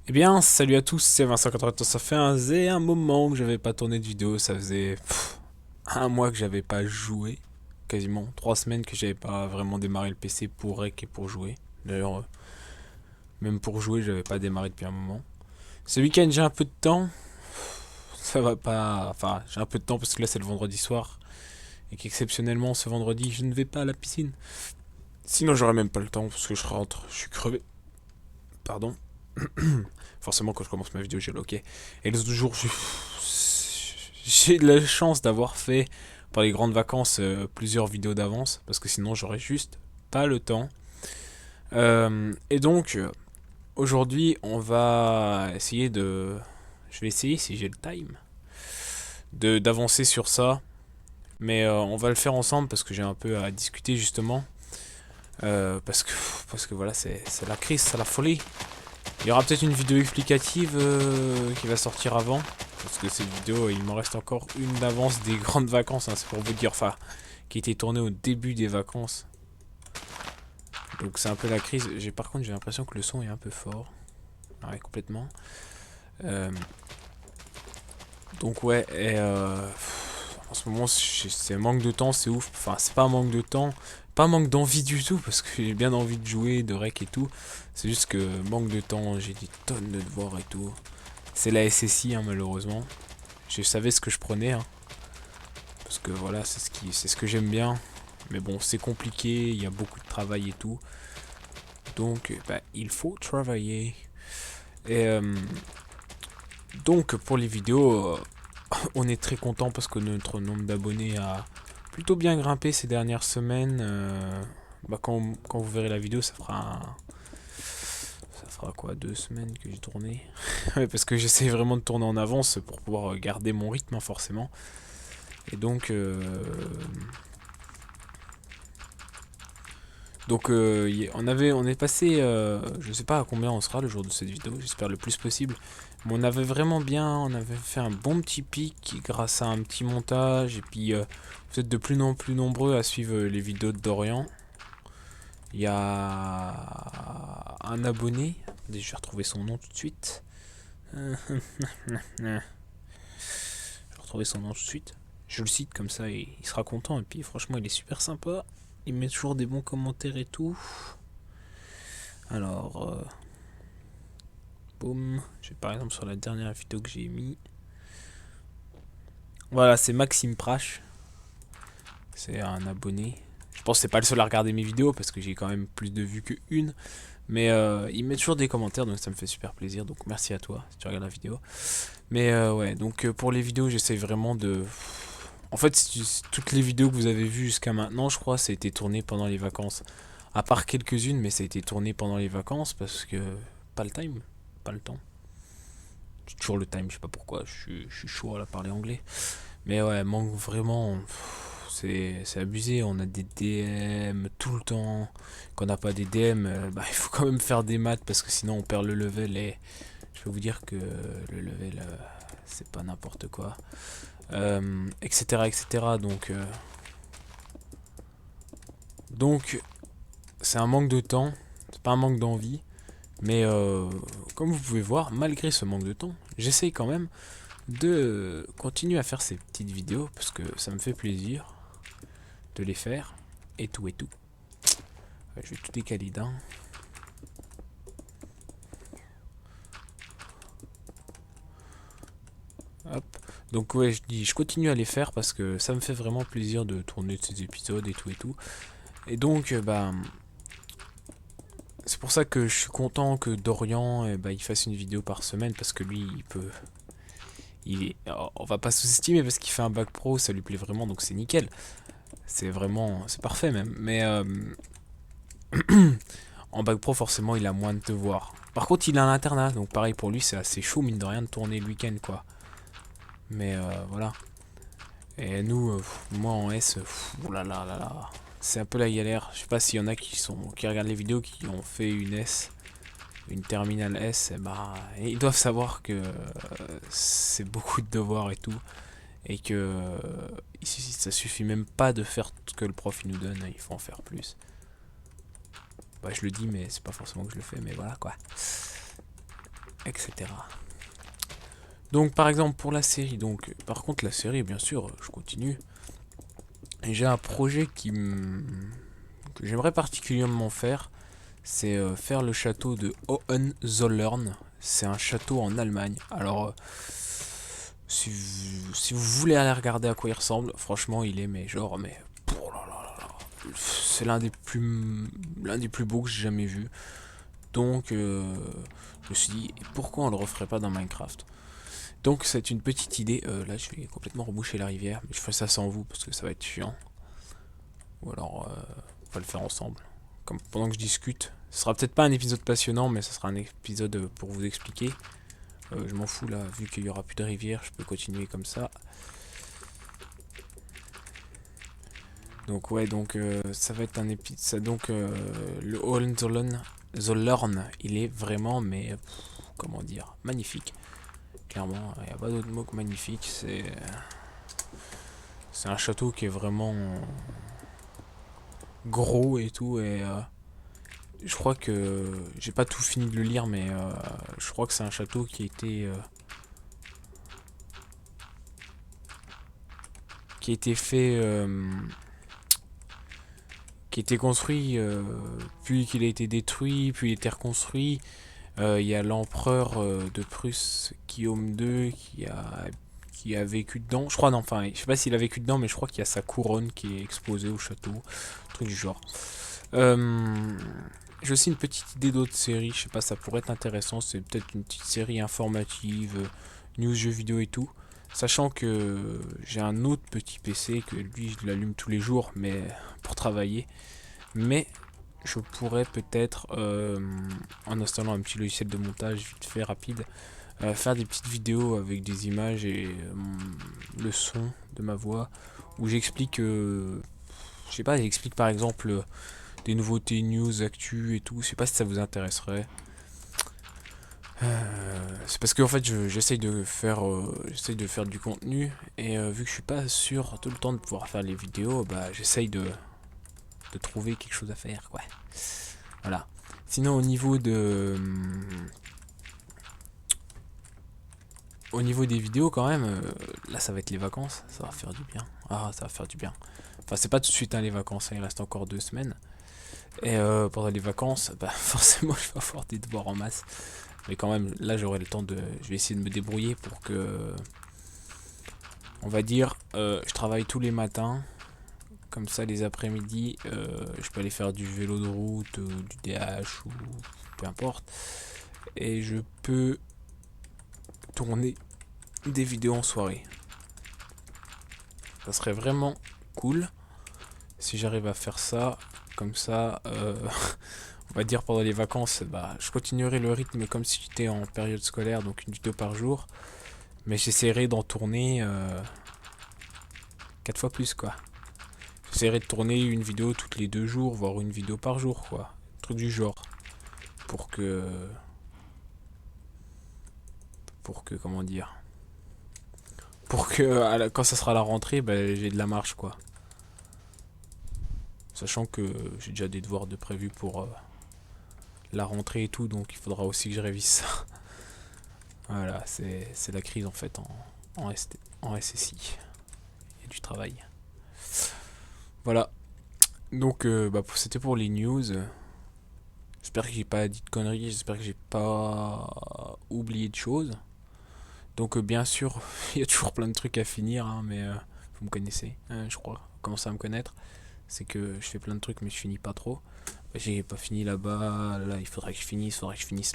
Eh bien, salut à tous, c'est Vincent 80. Ça fait un moment que j'avais pas tourné de vidéo. Ça faisait un mois que j'avais pas joué. Quasiment 3 semaines que j'avais pas vraiment démarré le PC pour rec et pour jouer. D'ailleurs, même pour jouer, j'avais pas démarré depuis un moment. Ce week-end, j'ai un peu de temps. Ça va pas. Enfin, j'ai un peu de temps parce que là, c'est le vendredi soir. Et qu'exceptionnellement, ce vendredi, je ne vais pas à la piscine. Sinon, j'aurais même pas le temps parce que je rentre, je suis crevé. Pardon. Forcément, quand je commence ma vidéo, j'ai le OK. Et les autres jours, j'ai de la chance d'avoir fait, par les grandes vacances, plusieurs vidéos d'avance. Parce que sinon, j'aurais juste pas le temps. Et donc, aujourd'hui, on va essayer de. Je vais essayer, si j'ai le time, d'avancer sur ça. Mais on va le faire ensemble parce que j'ai un peu à discuter justement. Parce que voilà, c'est la crise, c'est la folie. Il y aura peut-être une vidéo explicative qui va sortir avant. Parce que cette vidéo, il m'en reste encore une d'avance des grandes vacances. Hein, c'est pour vous dire, enfin, qui a été tournée au début des vacances. Donc c'est un peu la crise. Par contre, j'ai l'impression que le son est un peu fort. Ouais, complètement. Euh, donc ouais, en ce moment, c'est un manque de temps, c'est ouf. Enfin, c'est pas un manque de temps, pas un manque d'envie du tout, parce que j'ai bien envie de jouer, de rec et tout. C'est juste que manque de temps, j'ai des tonnes de devoirs et tout. C'est la SSI, hein, malheureusement. Je savais ce que je prenais, hein, parce que voilà, c'est ce que j'aime bien. Mais bon, c'est compliqué, il y a beaucoup de travail et tout. Donc, bah, il faut travailler. Et donc, pour les vidéos, on est très content parce que notre nombre d'abonnés a plutôt bien grimpé ces dernières semaines. Bah, quand vous verrez la vidéo, ça fera quoi, 2 semaines que j'ai tourné. Ouais, parce que j'essaie vraiment de tourner en avance pour pouvoir garder mon rythme, hein, forcément. Et donc, on est passé, je sais pas à combien on sera le jour de cette vidéo, j'espère le plus possible. Mais on avait fait un bon petit pic grâce à un petit montage. Et puis, vous êtes de plus en plus nombreux à suivre les vidéos de Dorian. Il y a un abonné, je vais retrouver son nom tout de suite. Je vais retrouver son nom tout de suite. Je le cite comme ça et il sera content. Et puis, franchement, il est super sympa. Il met toujours des bons commentaires et tout. Alors, boum. Je vais par exemple sur la dernière vidéo que j'ai mis. Voilà, c'est Maxime Prache. C'est un abonné. Je pense que c'est pas le seul à regarder mes vidéos parce que j'ai quand même plus de vues que une. Mais il met toujours des commentaires donc ça me fait super plaisir. Donc merci à toi si tu regardes la vidéo. Mais ouais, donc pour les vidéos, j'essaie vraiment de. En fait, toutes les vidéos que vous avez vues jusqu'à maintenant, je crois, ça a été tourné pendant les vacances. À part quelques-unes, mais ça a été tourné pendant les vacances parce que. Pas le time, pas le temps. J'ai toujours le time, je sais pas pourquoi, je suis chaud à parler anglais. Mais ouais, manque vraiment. C'est abusé, on a des DM tout le temps. Quand on n'a pas des DM, bah, il faut quand même faire des maths parce que sinon on perd le level. Et je peux vous dire que le level, c'est pas n'importe quoi. Etc. etc. Donc c'est un manque de temps, c'est pas un manque d'envie. Mais comme vous pouvez voir, malgré ce manque de temps, j'essaye quand même de continuer à faire ces petites vidéos parce que ça me fait plaisir de les faire et tout et tout. Je vais tout décaler d'un. Hop. Donc ouais, je continue à les faire parce que ça me fait vraiment plaisir de tourner ces épisodes et tout et tout. Et donc bah c'est pour ça que je suis content que Dorian bah, il fasse une vidéo par semaine parce que lui il peut on va pas sous-estimer parce qu'il fait un bac pro, ça lui plaît vraiment donc c'est nickel. C'est parfait même. Mais en bac pro, forcément, il a moins de devoirs. Par contre, il a un internat, donc pareil pour lui, c'est assez chaud, mine de rien, de tourner le week-end, quoi. Mais voilà. Et nous, moi en S, oh là là là là, c'est un peu la galère. Je sais pas s'il y en a qui regardent les vidéos, qui ont fait une S, une terminale S, et bah, ils doivent savoir que c'est beaucoup de devoirs et tout. Et que ça suffit même pas de faire ce que le prof il nous donne, il faut en faire plus. Bah, je le dis, mais c'est pas forcément que je le fais, mais voilà quoi. etc. Donc par exemple pour la série, donc par contre la série bien sûr, je continue. Et j'ai un projet que j'aimerais particulièrement faire, c'est faire le château de Hohenzollern. C'est un château en Allemagne. Alors si vous voulez aller regarder à quoi il ressemble, franchement il est mais genre mais oh là là là là. C'est l'un des plus beaux que j'ai jamais vu. Donc je me suis dit pourquoi on le referait pas dans Minecraft. Donc c'est une petite idée. Là je vais complètement reboucher la rivière, mais je ferai ça sans vous parce que ça va être chiant. Ou alors on va le faire ensemble. Comme pendant que je discute. Ce sera peut-être pas un épisode passionnant, mais ce sera un épisode pour vous expliquer. Je m'en fous là, vu qu'il y aura plus de rivière, je peux continuer comme ça. Donc ouais, donc ça va être un épisode. Donc le Hohenzollern, il est vraiment, mais comment dire, magnifique. Clairement, il n'y a pas d'autre mot que magnifique. C'est un château qui est vraiment gros et tout. Et je crois que j'ai pas tout fini de le lire, mais je crois que c'est un château qui a été fait, qui a été construit, puis qu'il a été détruit, puis il a été reconstruit. Il y a l'empereur de Prusse, Guillaume II, qui a vécu dedans. Je crois, non, enfin, je sais pas s'il a vécu dedans, mais je crois qu'il y a sa couronne qui est exposée au château. Truc du genre. J'ai aussi une petite idée d'autres séries. Je sais pas, ça pourrait être intéressant. C'est peut-être une petite série informative, news, jeux vidéo et tout. Sachant que j'ai un autre petit PC que lui, je l'allume tous les jours, mais pour travailler. Mais je pourrais peut-être, en installant un petit logiciel de montage vite fait, rapide, faire des petites vidéos avec des images et le son de ma voix, où j'explique, je sais pas, j'explique par exemple des nouveautés, news, actu et tout. Je sais pas si ça vous intéresserait. C'est parce qu'en fait j'essaye de faire du contenu et vu que je suis pas sûr tout le temps de pouvoir faire les vidéos, bah j'essaye de trouver quelque chose à faire quoi. Voilà. Sinon au niveau des vidéos quand même, là ça va être les vacances, ça va faire du bien. Ah ça va faire du bien. Enfin c'est pas tout de suite hein, les vacances, hein, il reste encore 2 semaines. Et pendant les vacances, bah forcément je vais avoir des devoirs en masse. Mais quand même, là j'aurai le temps de. Je vais essayer de me débrouiller pour que. On va dire, je travaille tous les matins. Comme ça, les après-midi, je peux aller faire du vélo de route, du DH ou peu importe. Et je peux tourner des vidéos en soirée. Ça serait vraiment cool si j'arrive à faire ça. Comme ça, on va dire pendant les vacances, bah, je continuerai le rythme comme si j'étais en période scolaire, donc une vidéo par jour. Mais j'essaierai d'en tourner 4 fois plus quoi. J'essaierai de tourner une vidéo toutes les 2 jours, voire une vidéo par jour quoi. Un truc du genre. Pour que. Pour que, comment dire. Pour que quand ça sera la rentrée, bah, j'ai de la marge quoi. Sachant que j'ai déjà des devoirs de prévus pour la rentrée et tout, donc il faudra aussi que je révise ça. Voilà, c'est la crise en fait en SSI. Il y a du travail. Voilà. Donc bah, c'était pour les news. J'espère que j'ai pas dit de conneries, j'espère que j'ai pas oublié de choses. Donc bien sûr, il y a toujours plein de trucs à finir, hein, mais vous me connaissez, hein, je crois. Vous commencez à me connaître. C'est que je fais plein de trucs mais je finis pas trop. J'ai pas fini là-bas, là il faudrait que je finisse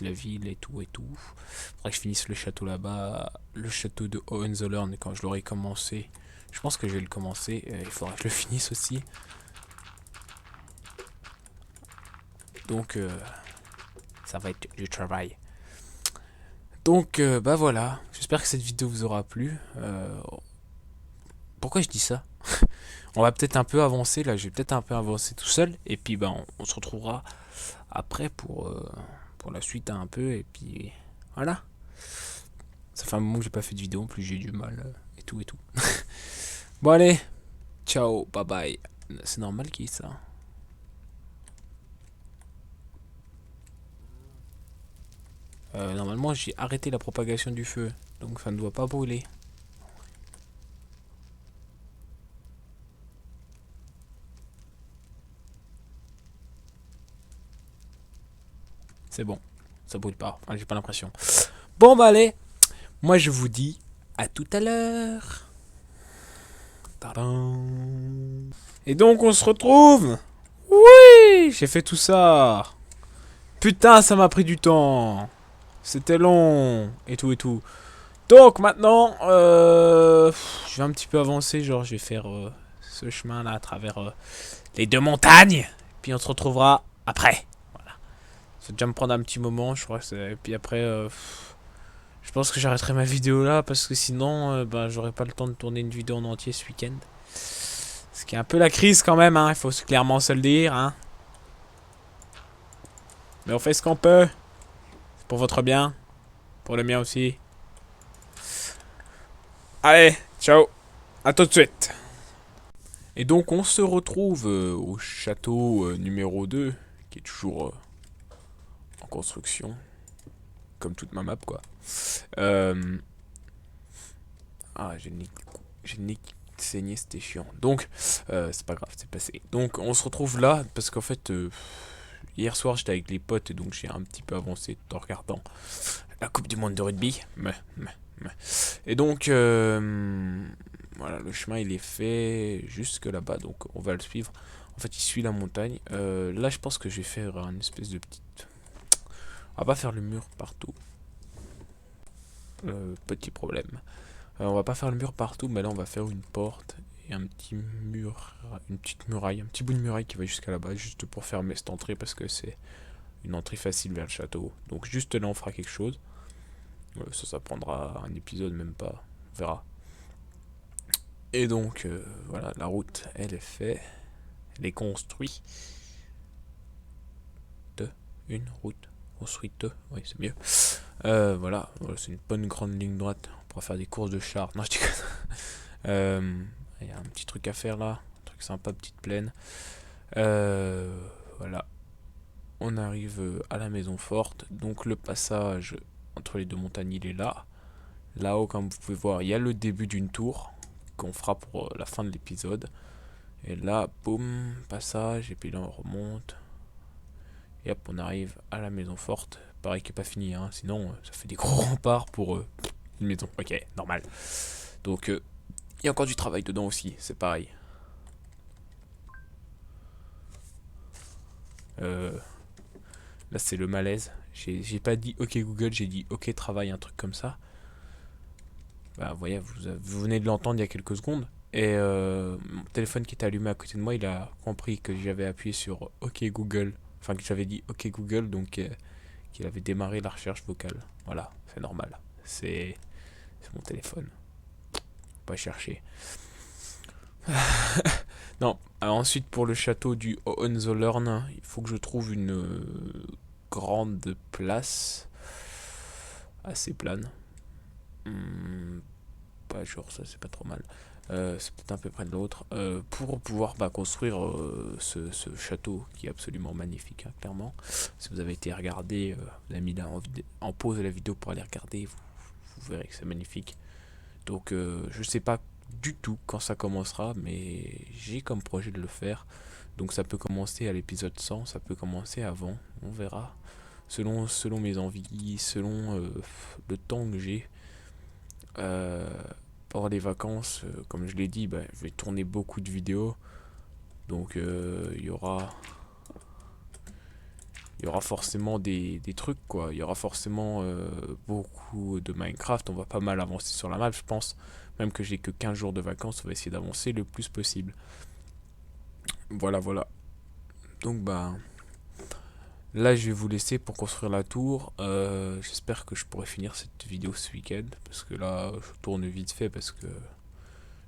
la ville et tout et tout. Faudrait que je finisse le château là-bas, le château de Hohenzollern quand je l'aurai commencé. Je pense que je vais le commencer, il faudra que je le finisse aussi. Donc ça va être du travail. Donc bah voilà, j'espère que cette vidéo vous aura plu. Pourquoi je dis ça? On va peut-être un peu avancer, là je vais peut-être un peu avancer tout seul. Et puis bah on se retrouvera après pour la suite un peu. Et puis voilà. Ça fait un moment que j'ai pas fait de vidéo, en plus j'ai du mal et tout et tout. Bon allez, ciao, bye bye. C'est normal qu'il y ait ça. Normalement, j'ai arrêté la propagation du feu, donc ça ne doit pas brûler. C'est bon, ça brûle pas. Enfin, j'ai pas l'impression. Bon, bah allez, moi je vous dis à tout à l'heure. Tadam. Et donc, on se retrouve. Oui, j'ai fait tout ça. Putain, ça m'a pris du temps. C'était long. Et tout, et tout. Donc, maintenant, je vais un petit peu avancer. Genre, je vais faire ce chemin-là à travers les deux montagnes. Puis on se retrouvera après. Voilà. Ça va déjà me prendre un petit moment, je crois. Et puis après, je pense que j'arrêterai ma vidéo là. Parce que sinon, bah, j'aurai pas le temps de tourner une vidéo en entier ce week-end. Ce qui est un peu la crise quand même, hein. Il faut clairement se le dire, hein. Mais on fait ce qu'on peut. C'est pour votre bien. Pour le mien aussi. Allez, ciao. À tout de suite. Et donc on se retrouve au château numéro 2, qui est toujours en construction, comme toute ma map quoi. Euh... Ah, j'ai le nez qui saignait, c'était chiant. Donc, c'est pas grave, c'est passé. Donc on se retrouve là, parce qu'en fait, hier soir j'étais avec les potes, et donc j'ai un petit peu avancé tout en regardant la Coupe du Monde de rugby. Et donc, voilà, le chemin il est fait jusque là-bas, donc on va le suivre. En fait, il suit la montagne. Là, je pense que je vais faire une espèce de petite. On va pas faire le mur partout. Petit problème. On va pas faire le mur partout, mais là, on va faire une porte et un petit mur, une petite muraille, un petit bout de muraille qui va jusqu'à là-bas, juste pour fermer cette entrée parce que c'est une entrée facile vers le château. Donc, juste là, on fera quelque chose. Ça prendra un épisode, même pas. On verra. Et donc, voilà, la route, elle est faite. Elle est construite. Une route construite. Oui, c'est mieux. Voilà, c'est une bonne grande ligne droite. On pourra faire des courses de chars. Non, je dis il y a un petit truc à faire là. Un truc sympa, petite plaine. Voilà. On arrive à la maison forte. Donc, le passage entre les deux montagnes, il est là. Là-haut, comme vous pouvez voir, il y a le début d'une tour qu'on fera pour la fin de l'épisode. Et là, boum, passage, et puis là on remonte. Et hop, on arrive à la maison forte. Pareil qui est pas fini, hein, sinon ça fait des gros remparts pour une maison. Ok, normal. Donc, il y a encore du travail dedans aussi, c'est pareil. Là, c'est le malaise. J'ai pas dit OK Google, j'ai dit OK travail, un truc comme ça. Bah, vous voyez, vous venez de l'entendre il y a quelques secondes. Et mon téléphone qui était allumé à côté de moi, il a compris que j'avais appuyé sur OK Google. Enfin, que j'avais dit OK Google, donc qu'il avait démarré la recherche vocale. Voilà, c'est normal. C'est mon téléphone. Pas chercher. Non, alors ensuite pour le château du Hohenzollern, il faut que je trouve une grande place assez plane. Pas genre ça, c'est pas trop mal. C'est peut-être un peu près de l'autre. Pour pouvoir construire ce château qui est absolument magnifique, hein, clairement. Si vous avez été regarder, vous avez mis là en pause la vidéo pour aller regarder, vous verrez que c'est magnifique. Donc je sais pas du tout quand ça commencera, mais j'ai comme projet de le faire. Donc ça peut commencer à l'épisode 100, ça peut commencer avant, on verra. Selon mes envies, selon le temps que j'ai. Euh, Pendant les vacances, comme je l'ai dit, je vais tourner beaucoup de vidéos. Donc il y aura forcément des trucs quoi. Il y aura forcément beaucoup de Minecraft. On va pas mal avancer sur la map, je pense. Même que j'ai que 15 jours de vacances, on va essayer d'avancer le plus possible. Voilà, voilà. Donc là je vais vous laisser pour construire la tour. J'espère que je pourrai finir cette vidéo ce week-end. Parce que là je tourne vite fait parce que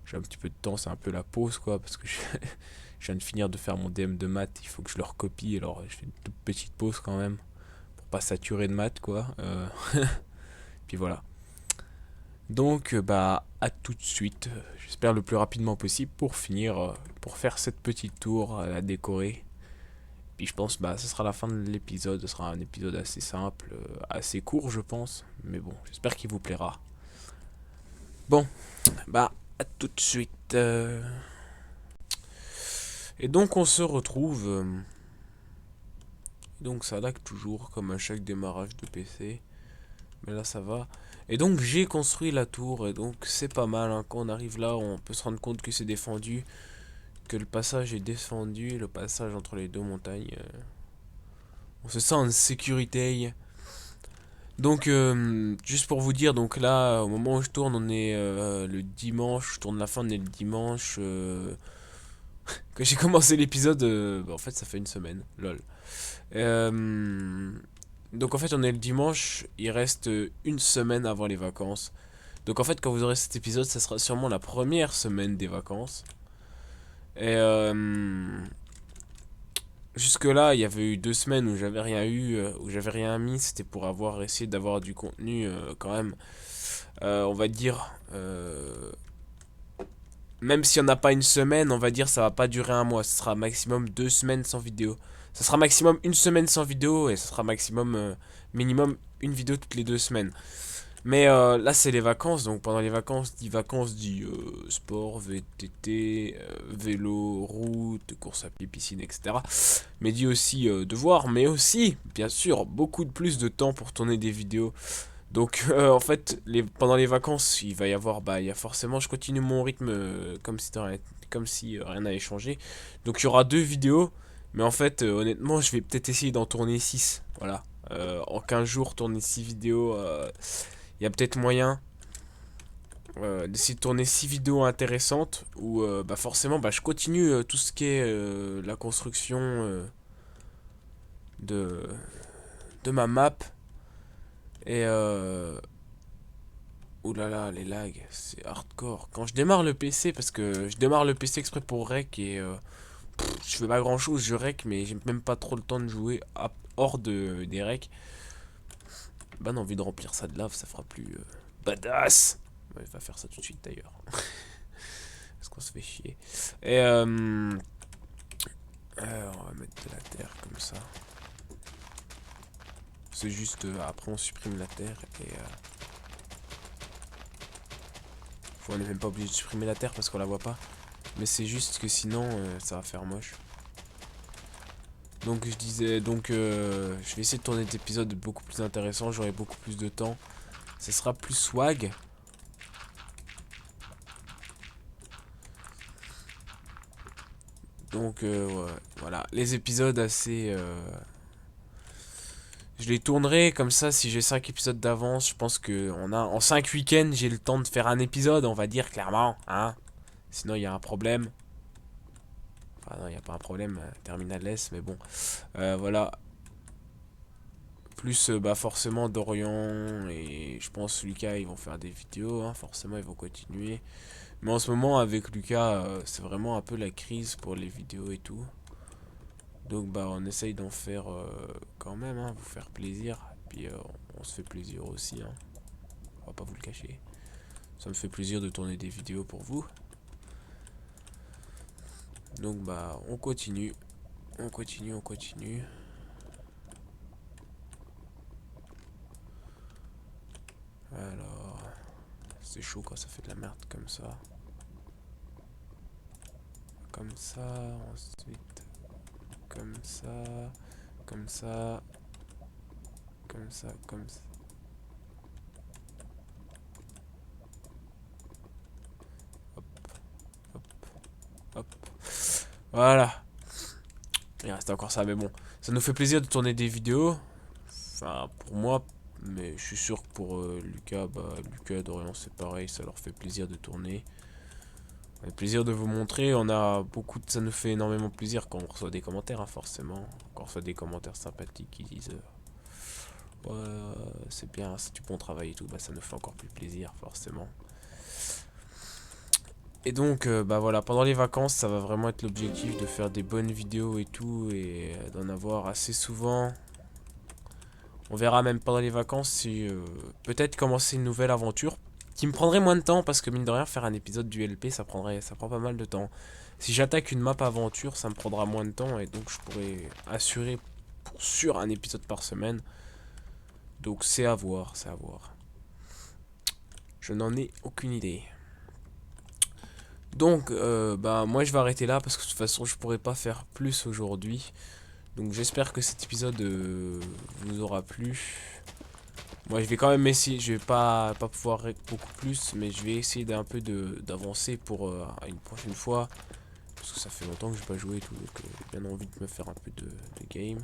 j'ai un petit peu de temps, c'est un peu la pause quoi. Parce que je viens de finir de faire mon DM de maths, il faut que je le recopie. Alors je fais une toute petite pause quand même. Pour pas saturer de maths quoi. Puis voilà. Donc à tout de suite. J'espère le plus rapidement possible pour finir, pour faire cette petite tour à la décorer. Puis je pense, bah, ce sera la fin de l'épisode. Ce sera un épisode assez simple, assez court, je pense. Mais bon, j'espère qu'il vous plaira. Bon, bah, à tout de suite. Et donc, on se retrouve. Donc, ça lag toujours, comme à chaque démarrage de PC. Mais là, ça va. Et donc, j'ai construit la tour. Et donc, c'est pas mal, hein. Quand on arrive là, on peut se rendre compte que c'est défendu. Que le passage est défendu. Le passage entre les deux montagnes. On se sent en sécurité. Donc, juste pour vous dire, donc là, au moment où je tourne, on est le dimanche. Je tourne la fin, on est le dimanche. Que j'ai commencé l'épisode, bah, en fait, ça fait une semaine. Lol. Euh, donc, en fait, on est le dimanche. Il reste une semaine avant les vacances. Donc, en fait, quand vous aurez cet épisode, ça sera sûrement la première semaine des vacances. Et jusque-là, il y avait eu 2 semaines où j'avais rien eu, où j'avais rien mis. C'était pour avoir essayé d'avoir du contenu quand même. On va dire, même s'il n'y en a pas une semaine, on va dire ça va pas durer un mois. Ce sera maximum 2 semaines sans vidéo. Ça sera maximum une semaine sans vidéo et ce sera maximum, minimum une vidéo toutes les 2 semaines. Mais là, c'est les vacances. Donc pendant les vacances dit sport, VTT, vélo, route, course à pied, piscine, etc. Mais dit aussi devoir, mais aussi, bien sûr, beaucoup de plus de temps pour tourner des vidéos. Donc en fait, pendant les vacances, il va y avoir, bah, il y a forcément, je continue mon rythme comme si rien n'avait changé. Donc il y aura 2 vidéos, mais en fait, honnêtement, je vais peut-être essayer d'en tourner 6. Voilà. En 15 jours, tourner 6 vidéos, il y a peut-être moyen d'essayer de tourner 6 vidéos intéressantes où bah, forcément, bah, je continue tout ce qui est la construction de, de ma map. Et ouh là là, les lags, c'est hardcore. Quand je démarre le PC, parce que je démarre le PC exprès pour rec et je fais pas grand chose, je rec, mais j'ai même pas trop le temps de jouer hors des recs. Bah non, envie de remplir ça de lave, ça fera plus badass. Ouais, il va faire ça tout de suite d'ailleurs. Parce qu'on se fait chier. Et on va mettre de la terre comme ça. C'est juste, après on supprime la terre et on n'est même pas obligé de supprimer la terre parce qu'on la voit pas. Mais c'est juste que sinon ça va faire moche. Donc je disais, donc je vais essayer de tourner des épisodes beaucoup plus intéressants, j'aurai beaucoup plus de temps. Ce sera plus swag. Donc ouais, voilà, les épisodes assez... Je les tournerai comme ça si j'ai 5 épisodes d'avance. Je pense que en 5 week-ends, j'ai le temps de faire un épisode, on va dire clairement. Hein. Sinon, il y a un problème. Enfin, non, il n'y a pas un problème, Terminal S, mais bon. Voilà. Plus, bah, forcément, Dorian et je pense Lucas, ils vont faire des vidéos. Hein, forcément, ils vont continuer. Mais en ce moment, avec Lucas, c'est vraiment un peu la crise pour les vidéos et tout. Donc, bah, on essaye d'en faire quand même, hein, vous faire plaisir. Puis, on se fait plaisir aussi. Hein. On va pas vous le cacher. Ça me fait plaisir de tourner des vidéos pour vous. Donc bah on continue. On continue, on continue. Alors, c'est chaud quand ça fait de la merde comme ça. Comme ça, ensuite comme ça, comme ça, comme ça, comme ça. Hop, hop, hop. Voilà. Il reste encore ça, mais bon. Ça nous fait plaisir de tourner des vidéos. Enfin, pour moi, mais je suis sûr que pour Lucas, bah, Lucas et Dorian, c'est pareil. Ça leur fait plaisir de tourner. Ça fait plaisir de vous montrer. On a beaucoup ça nous fait énormément plaisir quand on reçoit des commentaires, hein, forcément. Quand on reçoit des commentaires sympathiques qui disent ouais, c'est bien, c'est du bon travail et tout, bah, ça nous fait encore plus plaisir, forcément. Et donc, bah voilà, pendant les vacances, ça va vraiment être l'objectif de faire des bonnes vidéos et tout, et d'en avoir assez souvent. On verra même pendant les vacances si peut-être commencer une nouvelle aventure qui me prendrait moins de temps parce que mine de rien faire un épisode du LP ça prend pas mal de temps. Si j'attaque une map aventure, ça me prendra moins de temps et donc je pourrais assurer pour sûr un épisode par semaine. Donc c'est à voir, c'est à voir. Je n'en ai aucune idée. Donc, bah, moi je vais arrêter là parce que de toute façon je pourrais pas faire plus aujourd'hui. Donc j'espère que cet épisode vous aura plu. Moi je vais quand même essayer, je vais pas pouvoir beaucoup plus, mais je vais essayer d'un peu d'avancer pour une prochaine fois. Parce que ça fait longtemps que j'ai pas joué et tout, donc j'ai bien envie de me faire un peu de game.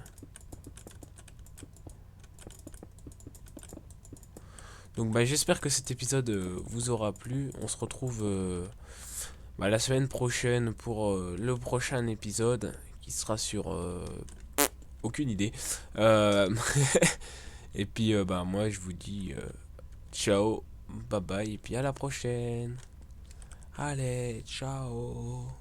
Donc bah j'espère que cet épisode vous aura plu. On se retrouve bah, la semaine prochaine pour le prochain épisode qui sera sur aucune idée. Euh, et puis bah moi je vous dis ciao, bye bye et puis à la prochaine. Allez, ciao.